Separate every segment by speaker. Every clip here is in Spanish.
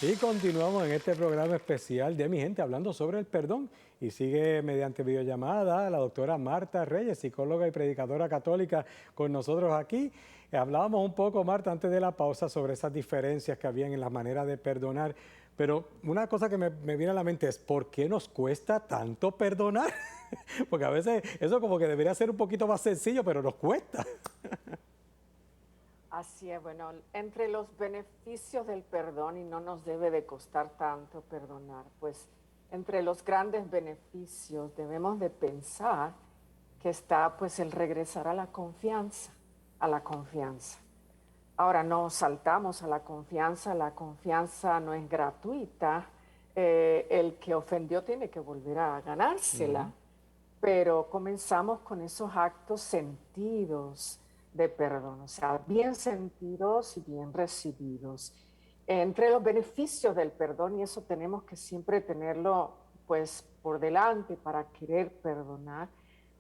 Speaker 1: Y continuamos en este programa especial de Mi Gente hablando sobre el perdón. Y sigue mediante videollamada la doctora Marta Reyes, psicóloga y predicadora católica, con nosotros aquí. Hablábamos un poco, Marta, antes de la pausa sobre esas diferencias que habían en la manera de perdonar. Pero una cosa que me viene a la mente es, ¿por qué nos cuesta tanto perdonar? Porque a veces eso como que debería ser un poquito más sencillo, pero nos cuesta.
Speaker 2: Así es, bueno, entre los beneficios del perdón, y no nos debe de costar tanto perdonar, pues entre los grandes beneficios debemos de pensar que está pues el regresar a la confianza, a la confianza. Ahora no saltamos a la confianza no es gratuita, el que ofendió tiene que volver a ganársela, pero comenzamos con esos actos sentidos de perdón, o sea, bien sentidos y bien recibidos. Entre los beneficios del perdón, y eso tenemos que siempre tenerlo pues por delante para querer perdonar,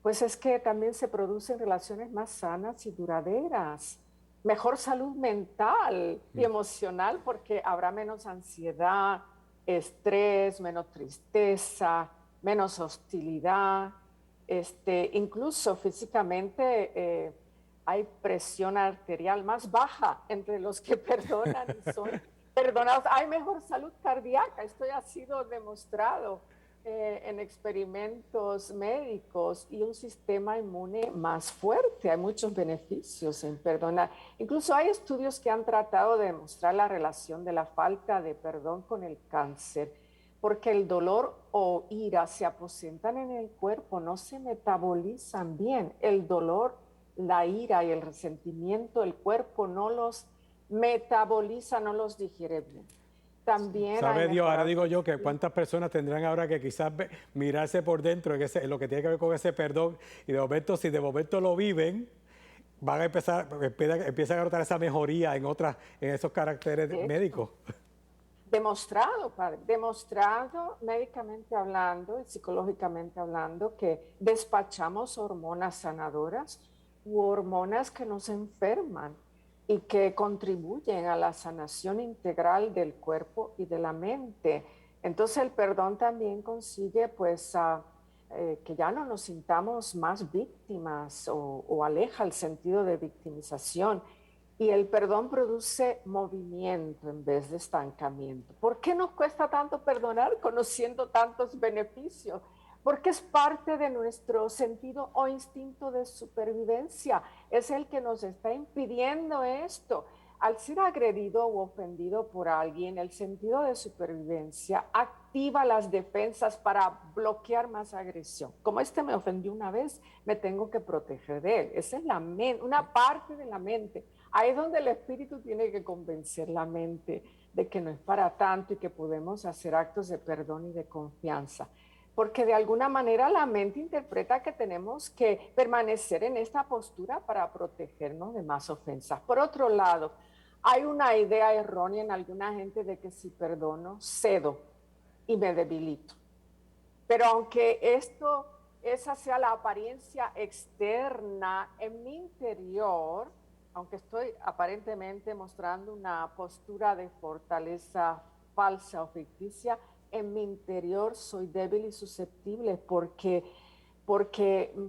Speaker 2: pues es que también se producen relaciones más sanas y duraderas, mejor salud mental y emocional porque habrá menos ansiedad, estrés, menos tristeza, menos hostilidad, incluso físicamente hay presión arterial más baja entre los que perdonan y son perdonados. Hay mejor salud cardíaca, esto ya ha sido demostrado en experimentos médicos y un sistema inmune más fuerte. Hay muchos beneficios en perdonar. Incluso hay estudios que han tratado de demostrar la relación de la falta de perdón con el cáncer, porque el dolor o ira se aposentan en el cuerpo, no se metabolizan bien. El dolor, la ira y el resentimiento, el cuerpo no los metaboliza, no los digiere bien. También hay
Speaker 1: Sabe Dios, ahora digo
Speaker 2: mejoramiento.
Speaker 1: yo que cuántas personas tendrán ahora que quizás mirarse por dentro en lo que tiene que ver con ese perdón y de momento, si de momento lo viven, van a empiezan a notar esa mejoría en esos caracteres
Speaker 2: De
Speaker 1: médicos.
Speaker 2: hecho, demostrado, padre, demostrado médicamente hablando y psicológicamente hablando que despachamos hormonas sanadoras u hormonas que nos enferman y que contribuyen a la sanación integral del cuerpo y de la mente. Entonces el perdón también consigue pues que ya no nos sintamos más víctimas o aleja el sentido de victimización. Y el perdón produce movimiento en vez de estancamiento. ¿Por qué nos cuesta tanto perdonar conociendo tantos beneficios? Porque es parte de nuestro sentido o instinto de supervivencia. Es el que nos está impidiendo esto. Al ser agredido o ofendido por alguien, el sentido de supervivencia activa las defensas para bloquear más agresión. Como este me ofendió una vez, me tengo que proteger de él. Esa es una parte de la mente. Ahí es donde el espíritu tiene que convencer la mente de que no es para tanto y que podemos hacer actos de perdón y de confianza. Porque de alguna manera la mente interpreta que tenemos que permanecer en esta postura para protegernos de más ofensas. Por otro lado, hay una idea errónea en alguna gente de que si perdono, cedo y me debilito. Pero aunque esa sea la apariencia externa, en mi interior, aunque estoy aparentemente mostrando una postura de fortaleza falsa o ficticia, en mi interior soy débil y susceptible porque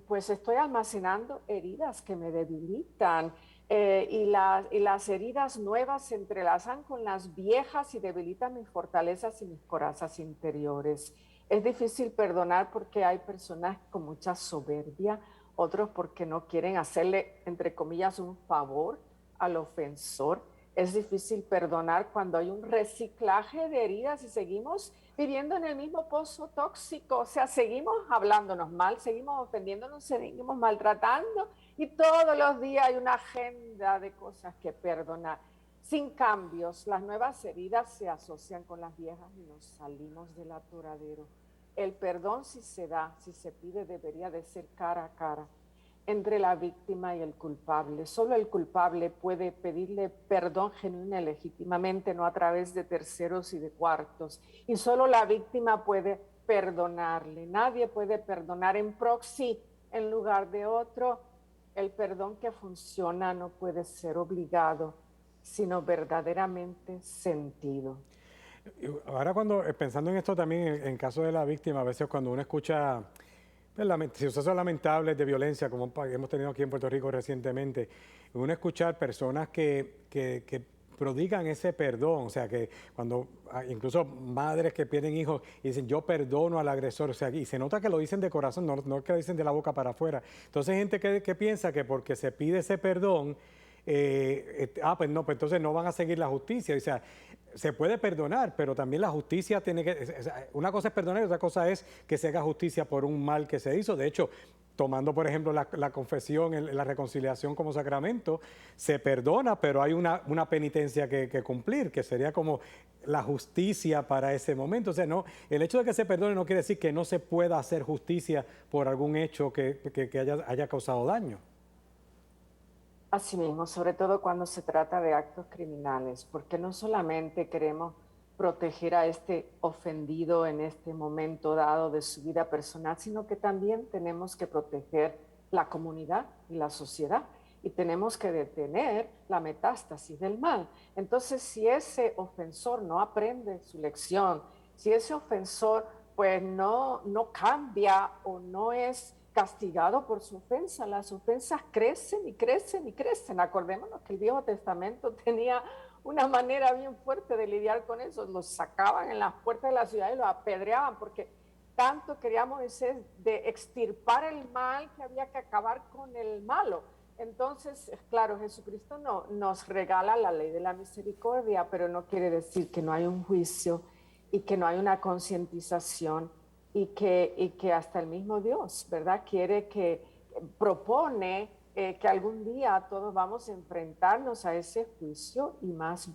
Speaker 2: pues estoy almacenando heridas que me debilitan y las heridas nuevas se entrelazan con las viejas y debilitan mis fortalezas y mis corazas interiores. Es difícil perdonar porque hay personas con mucha soberbia, otros porque no quieren hacerle, entre comillas, un favor al ofensor. Es difícil perdonar cuando hay un reciclaje de heridas y seguimos viviendo en el mismo pozo tóxico, o sea, seguimos hablándonos mal, seguimos ofendiéndonos, seguimos maltratando y todos los días hay una agenda de cosas que perdonar. Sin cambios, las nuevas heridas se asocian con las viejas y nos salimos del atoradero. El perdón, si se da, si se pide, debería de ser cara a cara entre la víctima y el culpable. Solo el culpable puede pedirle perdón genuina y legítimamente, no a través de terceros y de cuartos. Y solo la víctima puede perdonarle. Nadie puede perdonar en proxy en lugar de otro. El perdón que funciona no puede ser obligado, sino verdaderamente sentido.
Speaker 1: Ahora cuando, pensando en esto también, en caso de la víctima, a veces cuando uno escucha pues, sucesos lamentables de violencia, como hemos tenido aquí en Puerto Rico recientemente, uno escuchar personas que prodigan ese perdón, o sea, que cuando incluso madres que pierden hijos y dicen yo perdono al agresor, o sea, y se nota que lo dicen de corazón, no es que lo dicen de la boca para afuera. Entonces hay gente que piensa que porque se pide ese perdón, pues no, pues entonces no van a seguir la justicia. O sea, se puede perdonar, pero también la justicia tiene que... Una cosa es perdonar y otra cosa es que se haga justicia por un mal que se hizo. De hecho, tomando por ejemplo la confesión, la reconciliación como sacramento, se perdona, pero hay una penitencia que cumplir, que sería como la justicia para ese momento. O sea, no, el hecho de que se perdone no quiere decir que no se pueda hacer justicia por algún hecho que haya causado daño.
Speaker 2: Así mismo, sobre todo cuando se trata de actos criminales, porque no solamente queremos proteger a este ofendido en este momento dado de su vida personal, sino que también tenemos que proteger la comunidad y la sociedad y tenemos que detener la metástasis del mal. Entonces, si ese ofensor no aprende su lección, si ese ofensor pues no cambia o no es castigado por su ofensa. Las ofensas crecen y crecen y crecen. Acordémonos que el Viejo Testamento tenía una manera bien fuerte de lidiar con eso. Los sacaban en las puertas de la ciudad y los apedreaban porque tanto quería Moisés de extirpar el mal que había que acabar con el malo. Entonces, claro, Jesucristo nos regala la ley de la misericordia, pero no quiere decir que no hay un juicio y que no hay una concientización y que hasta el mismo Dios, ¿verdad? Quiere que propone que algún día todos vamos a enfrentarnos a ese juicio y más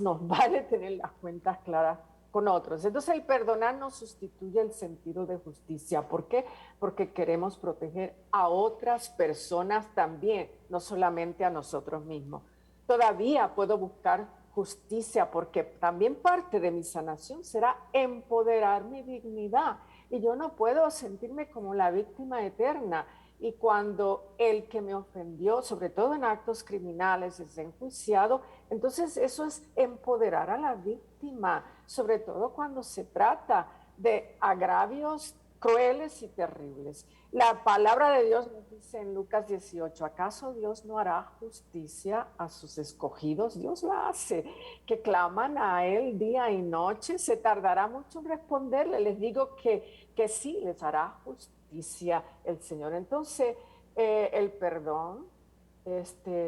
Speaker 2: nos vale tener las cuentas claras con otros. Entonces el perdonar no sustituye el sentido de justicia. ¿Por qué? Porque queremos proteger a otras personas también, no solamente a nosotros mismos. Todavía puedo buscar justicia, porque también parte de mi sanación será empoderar mi dignidad. Y yo no puedo sentirme como la víctima eterna. Y cuando el que me ofendió, sobre todo en actos criminales, es enjuiciado, entonces eso es empoderar a la víctima, sobre todo cuando se trata de agravios crueles y terribles. La palabra de Dios nos dice en Lucas 18, ¿acaso Dios no hará justicia a sus escogidos? Dios la hace, que claman a Él día y noche, se tardará mucho en responderle. Les digo que sí, les hará justicia el Señor. Entonces, el perdón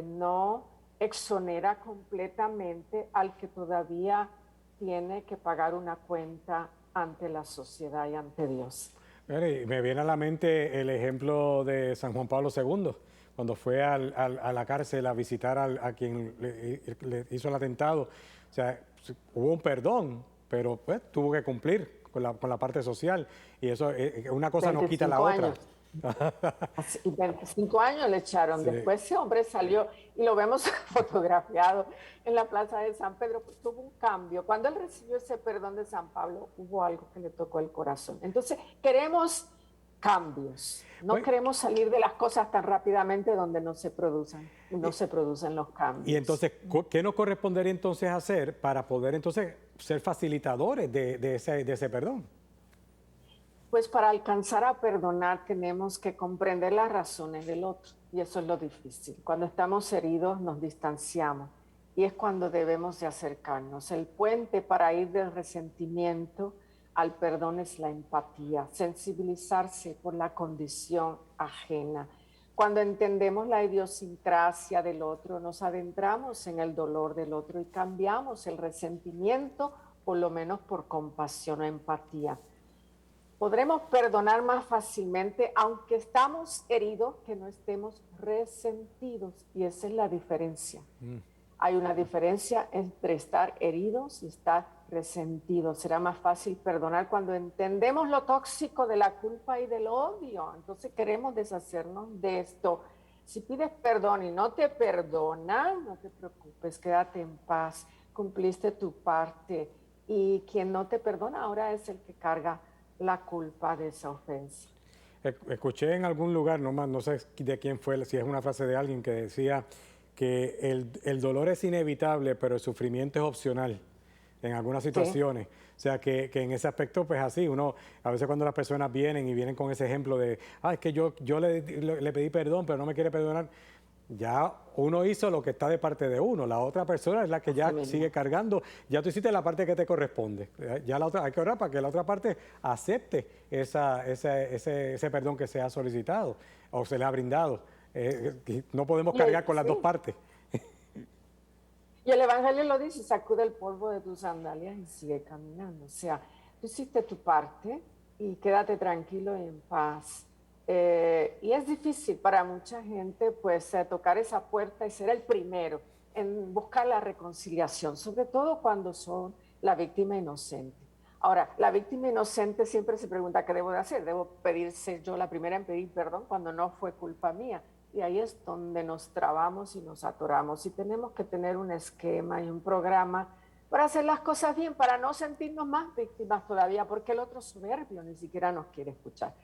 Speaker 2: no exonera completamente al que todavía tiene que pagar una cuenta ante la sociedad y ante Dios.
Speaker 1: Me viene a la mente el ejemplo de San Juan Pablo II, cuando fue a la cárcel a visitar a quien le hizo el atentado. O sea, hubo un perdón, pero pues tuvo que cumplir con la parte social. Y eso, una cosa no quita la otra.
Speaker 2: Años. Y 25 años le echaron.
Speaker 1: Sí.
Speaker 2: Después ese hombre salió y lo vemos fotografiado en la plaza de San Pedro. Pues tuvo un cambio. Cuando él recibió ese perdón de San Pablo, hubo algo que le tocó el corazón. Entonces, queremos cambios. No queremos salir de las cosas tan rápidamente donde no se producen los cambios.
Speaker 1: Y entonces, ¿qué nos correspondería entonces hacer para poder entonces ser facilitadores de ese perdón?
Speaker 2: Pues para alcanzar a perdonar tenemos que comprender las razones del otro y eso es lo difícil. Cuando estamos heridos nos distanciamos y es cuando debemos de acercarnos. El puente para ir del resentimiento al perdón es la empatía, sensibilizarse por la condición ajena. Cuando entendemos la idiosincrasia del otro, nos adentramos en el dolor del otro y cambiamos el resentimiento, por lo menos por compasión o empatía. Podremos perdonar más fácilmente, aunque estamos heridos, que no estemos resentidos. Y esa es la diferencia. Hay una diferencia entre estar heridos y estar resentidos. Será más fácil perdonar cuando entendemos lo tóxico de la culpa y del odio. Entonces queremos deshacernos de esto. Si pides perdón y no te perdonan, no te preocupes, quédate en paz. Cumpliste tu parte. Y quien no te perdona ahora es el que carga la culpa de esa ofensa.
Speaker 1: Escuché en algún lugar, no sé de quién fue, si es una frase de alguien que decía que el dolor es inevitable, pero el sufrimiento es opcional. en algunas
Speaker 2: Sí.
Speaker 1: situaciones. O sea, que en ese aspecto, pues así, uno, a veces cuando las personas vienen y vienen con ese ejemplo de, es que yo le pedí perdón, pero no me quiere perdonar, ya uno hizo lo que está de parte de uno, la otra persona es la que
Speaker 2: Así
Speaker 1: ya sigue
Speaker 2: mismo.
Speaker 1: cargando, ya tú hiciste la parte que te corresponde, ya la otra, hay que orar para que la otra parte acepte ese perdón que se ha solicitado o se le ha brindado. No podemos cargar con las dos
Speaker 2: Sí,
Speaker 1: partes.
Speaker 2: y el Evangelio lo dice, sacude el polvo de tus sandalias y sigue caminando. O sea, tú hiciste tu parte y quédate tranquilo y en paz. Y es difícil para mucha gente, pues, tocar esa puerta y ser el primero en buscar la reconciliación, sobre todo cuando son la víctima inocente. Ahora, la víctima inocente siempre se pregunta, ¿qué debo de hacer? ¿Debo pedirse yo la primera en pedir perdón cuando no fue culpa mía? Y ahí es donde nos trabamos y nos atoramos. Y tenemos que tener un esquema y un programa para hacer las cosas bien, para no sentirnos más víctimas todavía, porque el otro soberbio ni siquiera nos quiere escuchar.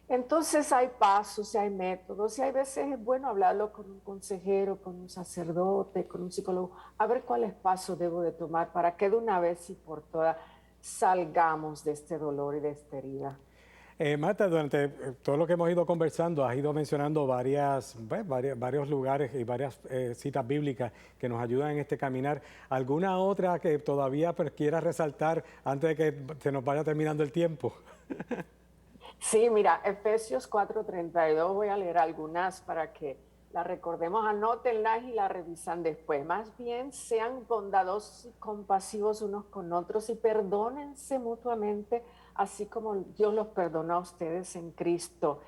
Speaker 2: Entonces hay pasos, y hay métodos, y hay veces es bueno hablarlo con un consejero, con un sacerdote, con un psicólogo, a ver cuáles pasos debo de tomar para que de una vez y por todas salgamos de este dolor y de esta herida.
Speaker 1: Marta, durante todo lo que hemos ido conversando, has ido mencionando varios lugares y varias citas bíblicas que nos ayudan en este caminar. ¿Alguna otra que todavía pues, quieras resaltar antes de que se nos vaya terminando el tiempo?
Speaker 2: Sí, mira, Efesios 4:32, voy a leer algunas para que las recordemos, anótenlas y las revisan después. Más bien, sean bondadosos y compasivos unos con otros y perdónense mutuamente, así como Dios los perdonó a ustedes en Cristo.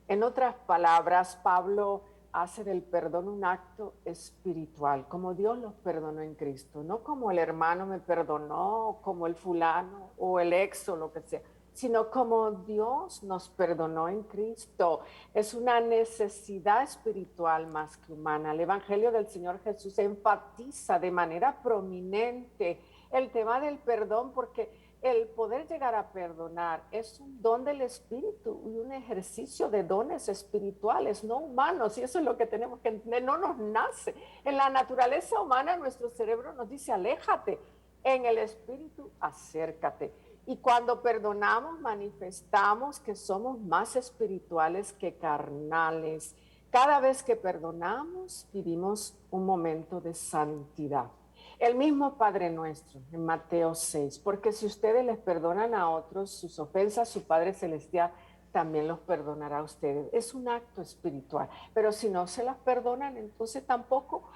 Speaker 2: En otras palabras, Pablo hace del perdón un acto espiritual, como Dios los perdonó en Cristo, no como el hermano me perdonó, como el fulano o el ex o lo que sea, sino como Dios nos perdonó en Cristo. Es una necesidad espiritual más que humana. El Evangelio del Señor Jesús enfatiza de manera prominente el tema del perdón porque el poder llegar a perdonar es un don del Espíritu y un ejercicio de dones espirituales, no humanos, y eso es lo que tenemos que entender, no nos nace. En la naturaleza humana nuestro cerebro nos dice, aléjate, en el Espíritu, acércate. Y cuando perdonamos, manifestamos que somos más espirituales que carnales. Cada vez que perdonamos, vivimos un momento de santidad. El mismo Padre nuestro en Mateo 6, porque si ustedes les perdonan a otros sus ofensas, su Padre Celestial también los perdonará a ustedes. Es un acto espiritual, pero si no se las perdonan, entonces tampoco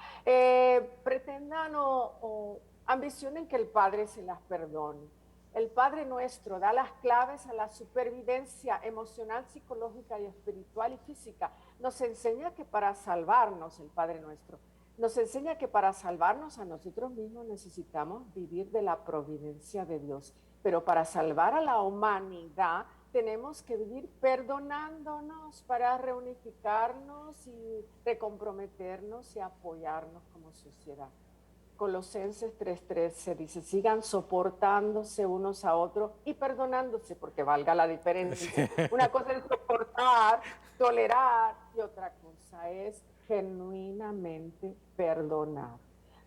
Speaker 2: pretendan o ambicionen que el Padre se las perdone. El Padre nuestro da las claves a la supervivencia emocional, psicológica y espiritual y física. Nos enseña que para salvarnos, el Padre nuestro, nos enseña que para salvarnos a nosotros mismos necesitamos vivir de la providencia de Dios. Pero para salvar a la humanidad tenemos que vivir perdonándonos para reunificarnos y recomprometernos y apoyarnos como sociedad. Colosenses 3:13 dice, sigan soportándose unos a otros y perdonándose, porque valga la diferencia. Una cosa es soportar, tolerar, y otra cosa es genuinamente perdonar,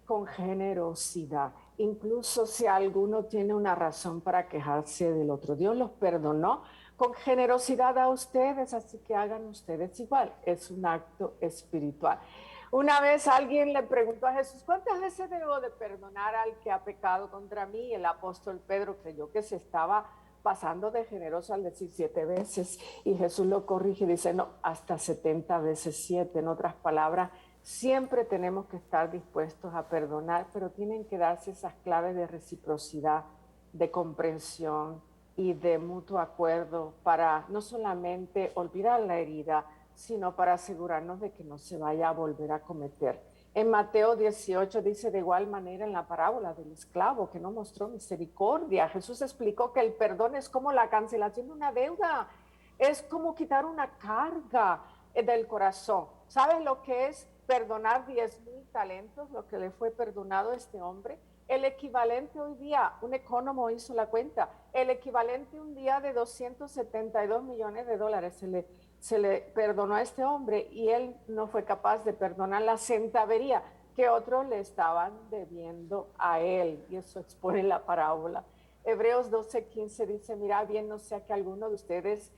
Speaker 2: con generosidad. Incluso si alguno tiene una razón para quejarse del otro. Dios los perdonó con generosidad a ustedes, así que hagan ustedes igual. Es un acto espiritual. Una vez alguien le preguntó a Jesús, ¿cuántas veces debo de perdonar al que ha pecado contra mí? El apóstol Pedro creyó que se estaba pasando de generoso al decir 7 veces y Jesús lo corrige y dice, no, hasta 70 veces 7. En otras palabras, siempre tenemos que estar dispuestos a perdonar, pero tienen que darse esas claves de reciprocidad, de comprensión y de mutuo acuerdo para no solamente olvidar la herida, sino para asegurarnos de que no se vaya a volver a cometer. En Mateo 18 dice de igual manera en la parábola del esclavo que no mostró misericordia. Jesús explicó que el perdón es como la cancelación de una deuda, es como quitar una carga del corazón. ¿Sabes lo que es perdonar 10,000 talentos, lo que le fue perdonado a este hombre? El equivalente hoy día, un economo hizo la cuenta, el equivalente un día de 272 millones de dólares se le perdonó a este hombre y él no fue capaz de perdonar la centavería. que otros le estaban debiendo a él, y eso expone la parábola. Hebreos 12:15 dice, mira bien, no sea que alguno de ustedes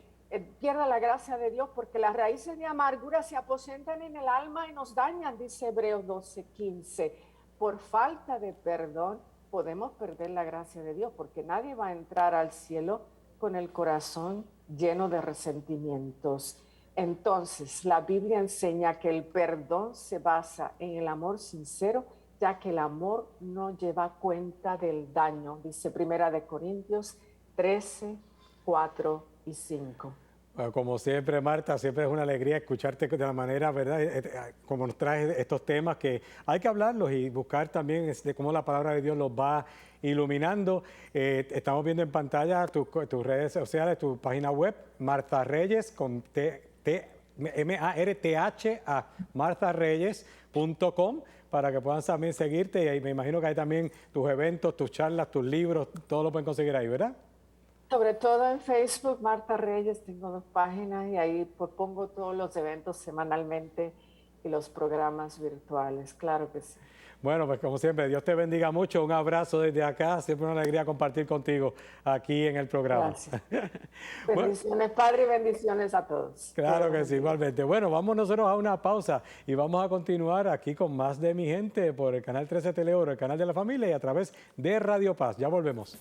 Speaker 2: pierda la gracia de Dios, porque las raíces de amargura se aposentan en el alma y nos dañan, dice Hebreos 12:15. Por falta de perdón podemos perder la gracia de Dios, porque nadie va a entrar al cielo con el corazón lleno de resentimientos. Entonces, la Biblia enseña que el perdón se basa en el amor sincero, ya que el amor no lleva cuenta del daño, dice Primera de Corintios 13, 4 y 5.
Speaker 1: Bueno, como siempre, Marta, siempre es una alegría escucharte de la manera, ¿verdad? Como nos traes estos temas que hay que hablarlos y buscar también de cómo la palabra de Dios los va iluminando. Estamos viendo en pantalla tus redes sociales, tu página web, Martha Reyes, con M-A-R-T-H-A, marthareyes.com, para que puedan también seguirte. Y me imagino que hay también tus eventos, tus charlas, tus libros, todo lo pueden conseguir ahí, ¿verdad?
Speaker 2: Sobre todo en Facebook, Martha Reyes, tengo 2 páginas y ahí pues pongo todos los eventos semanalmente y los programas virtuales, claro que sí.
Speaker 1: Bueno, pues como siempre, Dios te bendiga mucho. Un abrazo desde acá. Siempre una alegría compartir contigo aquí en el programa.
Speaker 2: Gracias.
Speaker 1: Bueno,
Speaker 2: Bendiciones, Padre, y bendiciones a todos.
Speaker 1: claro que sí, igualmente. Bueno, vamos nosotros a una pausa y vamos a continuar aquí con más de Mi Gente por el canal 13 Teleoro, el canal de la familia y a través de Radio Paz. Ya volvemos.